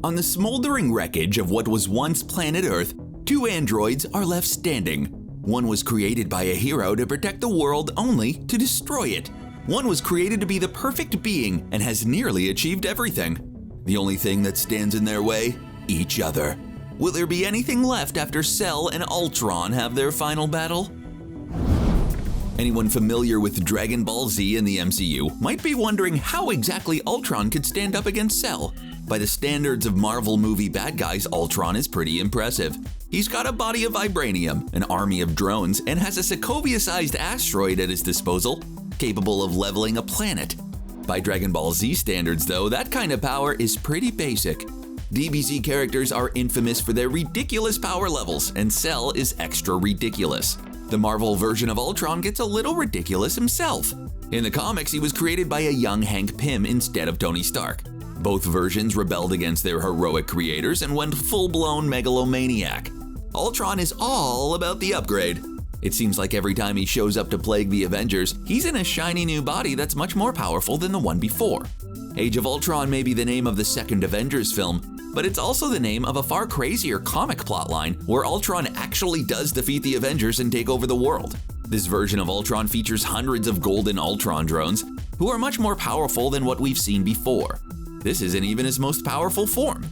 On the smoldering wreckage of what was once planet Earth, two androids are left standing. One was created by a hero to protect the world only to destroy it. One was created to be the perfect being and has nearly achieved everything. The only thing that stands in their way? Each other. Will there be anything left after Cell and Ultron have their final battle? Anyone familiar with Dragon Ball Z in the MCU might be wondering how exactly Ultron could stand up against Cell. By the standards of Marvel movie bad guys, Ultron is pretty impressive. He's got a body of vibranium, an army of drones, and has a Sokovia-sized asteroid at his disposal, capable of leveling a planet. By Dragon Ball Z standards, though, that kind of power is pretty basic. DBZ characters are infamous for their ridiculous power levels, and Cell is extra ridiculous. The Marvel version of Ultron gets a little ridiculous himself. In the comics, he was created by a young Hank Pym instead of Tony Stark. Both versions rebelled against their heroic creators and went full-blown megalomaniac. Ultron is all about the upgrade. It seems like every time he shows up to plague the Avengers, he's in a shiny new body that's much more powerful than the one before. Age of Ultron may be the name of the second Avengers film, but it's also the name of a far crazier comic plotline where Ultron actually does defeat the Avengers and take over the world. This version of Ultron features hundreds of golden Ultron drones, who are much more powerful than what we've seen before. This isn't even his most powerful form.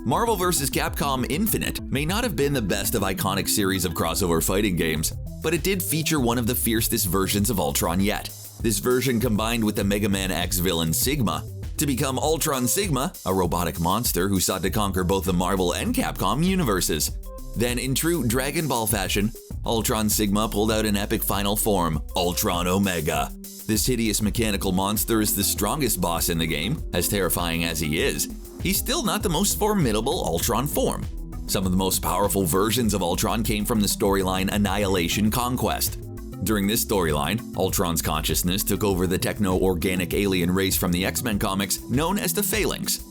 Marvel vs. Capcom Infinite may not have been the best of iconic series of crossover fighting games, but it did feature one of the fiercest versions of Ultron yet. This version combined with the Mega Man X villain Sigma to become Ultron Sigma, a robotic monster who sought to conquer both the Marvel and Capcom universes. Then, in true Dragon Ball fashion, Ultron Sigma pulled out an epic final form, Ultron Omega. This hideous mechanical monster is the strongest boss in the game. As terrifying as he is, he's still not the most formidable Ultron form. Some of the most powerful versions of Ultron came from the storyline Annihilation Conquest. During this storyline, Ultron's consciousness took over the techno-organic alien race from the X-Men comics known as the Phalanx.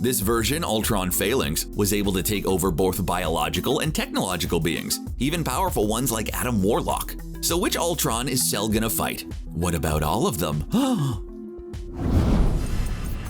This version, Ultron Phalanx, was able to take over both biological and technological beings, even powerful ones like Adam Warlock. So which Ultron is Cell gonna fight? What about all of them?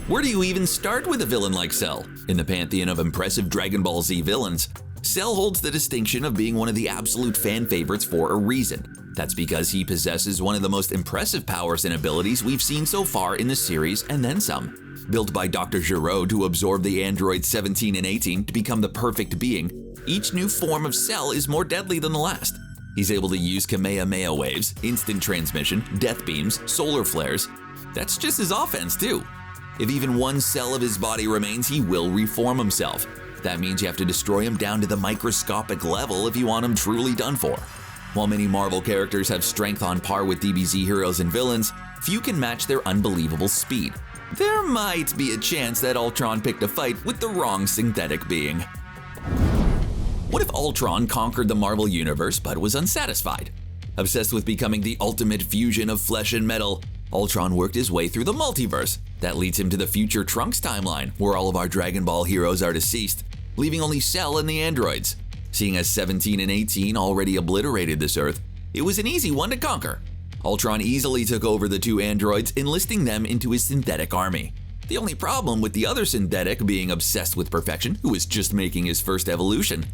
Where do you even start with a villain like Cell? In the pantheon of impressive Dragon Ball Z villains, Cell holds the distinction of being one of the absolute fan favorites for a reason. That's because he possesses one of the most impressive powers and abilities we've seen so far in the series and then some. Built by Dr. Gero to absorb the androids 17 and 18 to become the perfect being, each new form of Cell is more deadly than the last. He's able to use Kamehameha waves, instant transmission, death beams, solar flares. That's just his offense too. If even one cell of his body remains, he will reform himself. That means you have to destroy him down to the microscopic level if you want him truly done for. While many Marvel characters have strength on par with DBZ heroes and villains, few can match their unbelievable speed. There might be a chance that Ultron picked a fight with the wrong synthetic being. What if Ultron conquered the Marvel Universe but was unsatisfied? Obsessed with becoming the ultimate fusion of flesh and metal, Ultron worked his way through the multiverse. That leads him to the future Trunks timeline, where all of our Dragon Ball heroes are deceased, leaving only Cell and the androids. Seeing as 17 and 18 already obliterated this Earth, it was an easy one to conquer. Ultron easily took over the two androids, enlisting them into his synthetic army. The only problem with the other synthetic being obsessed with perfection, who was just making his first evolution.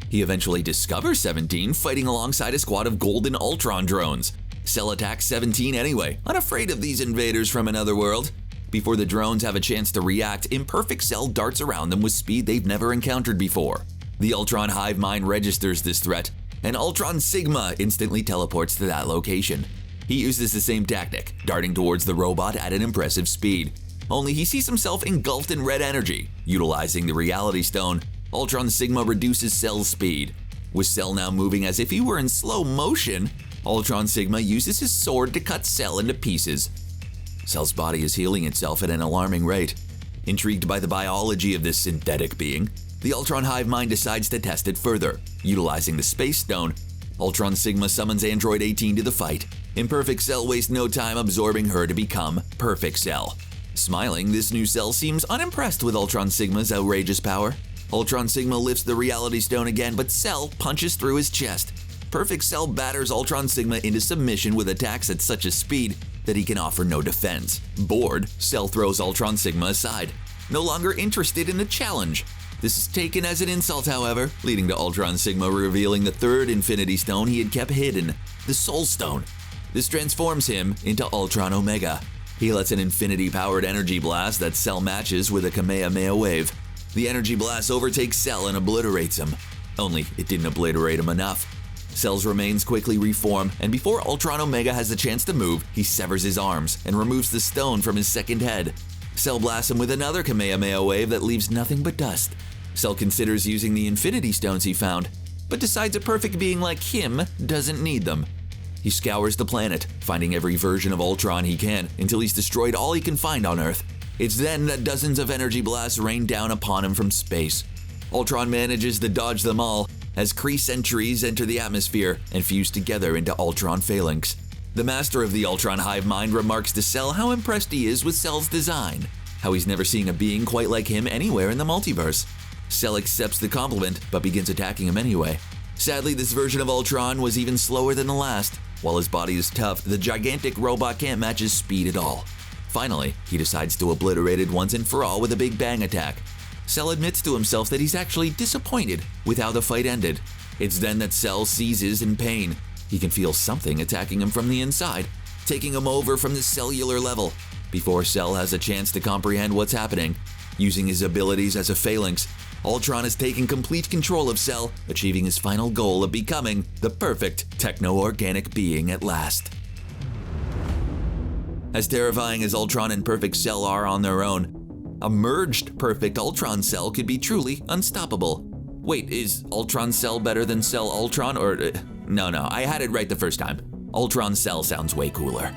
He eventually discovers 17 fighting alongside a squad of golden Ultron drones. Cell attacks 17 anyway, unafraid of these invaders from another world. Before the drones have a chance to react, Imperfect Cell darts around them with speed they've never encountered before. The Ultron hive mind registers this threat, and Ultron Sigma instantly teleports to that location. He uses the same tactic, darting towards the robot at an impressive speed. Only he sees himself engulfed in red energy. Utilizing the Reality Stone, Ultron Sigma reduces Cell's speed. With Cell now moving as if he were in slow motion, Ultron Sigma uses his sword to cut Cell into pieces. Cell's body is healing itself at an alarming rate. Intrigued by the biology of this synthetic being, the Ultron hive mind decides to test it further. Utilizing the Space Stone, Ultron Sigma summons Android 18 to the fight. Imperfect Cell wastes no time absorbing her to become Perfect Cell. Smiling, this new Cell seems unimpressed with Ultron Sigma's outrageous power. Ultron Sigma lifts the Reality Stone again, but Cell punches through his chest. Perfect Cell batters Ultron Sigma into submission with attacks at such a speed that he can offer no defense. Bored, Cell throws Ultron Sigma aside. No longer interested in the challenge, This is taken as an insult, however, leading to Ultron Sigma revealing the third Infinity Stone he had kept hidden, the Soul Stone. This transforms him into Ultron Omega. He lets an infinity-powered energy blast that Cell matches with a Kamehameha wave. The energy blast overtakes Cell and obliterates him. Only it didn't obliterate him enough. Cell's remains quickly reform, and before Ultron Omega has the chance to move, he severs his arms and removes the stone from his second head. Cell blasts him with another Kamehameha wave that leaves nothing but dust. Cell considers using the Infinity Stones he found, but decides a perfect being like him doesn't need them. He scours the planet, finding every version of Ultron he can until he's destroyed all he can find on Earth. It's then that dozens of energy blasts rain down upon him from space. Ultron manages to dodge them all as Kree sentries enter the atmosphere and fuse together into Ultron Phalanx. The master of the Ultron hive mind remarks to Cell how impressed he is with Cell's design, how he's never seen a being quite like him anywhere in the multiverse. Cell accepts the compliment, but begins attacking him anyway. Sadly, this version of Ultron was even slower than the last. While his body is tough, the gigantic robot can't match his speed at all. Finally, he decides to obliterate it once and for all with a Big Bang attack. Cell admits to himself that he's actually disappointed with how the fight ended. It's then that Cell seizes in pain. He can feel something attacking him from the inside, taking him over from the cellular level. Before Cell has a chance to comprehend what's happening, using his abilities as a Phalanx, Ultron is taking complete control of Cell, achieving his final goal of becoming the perfect techno-organic being at last. As terrifying as Ultron and Perfect Cell are on their own, a merged Perfect Ultron Cell could be truly unstoppable. Wait, is Ultron Cell better than Cell Ultron, or… No, I had it right the first time. Ultron Cell sounds way cooler.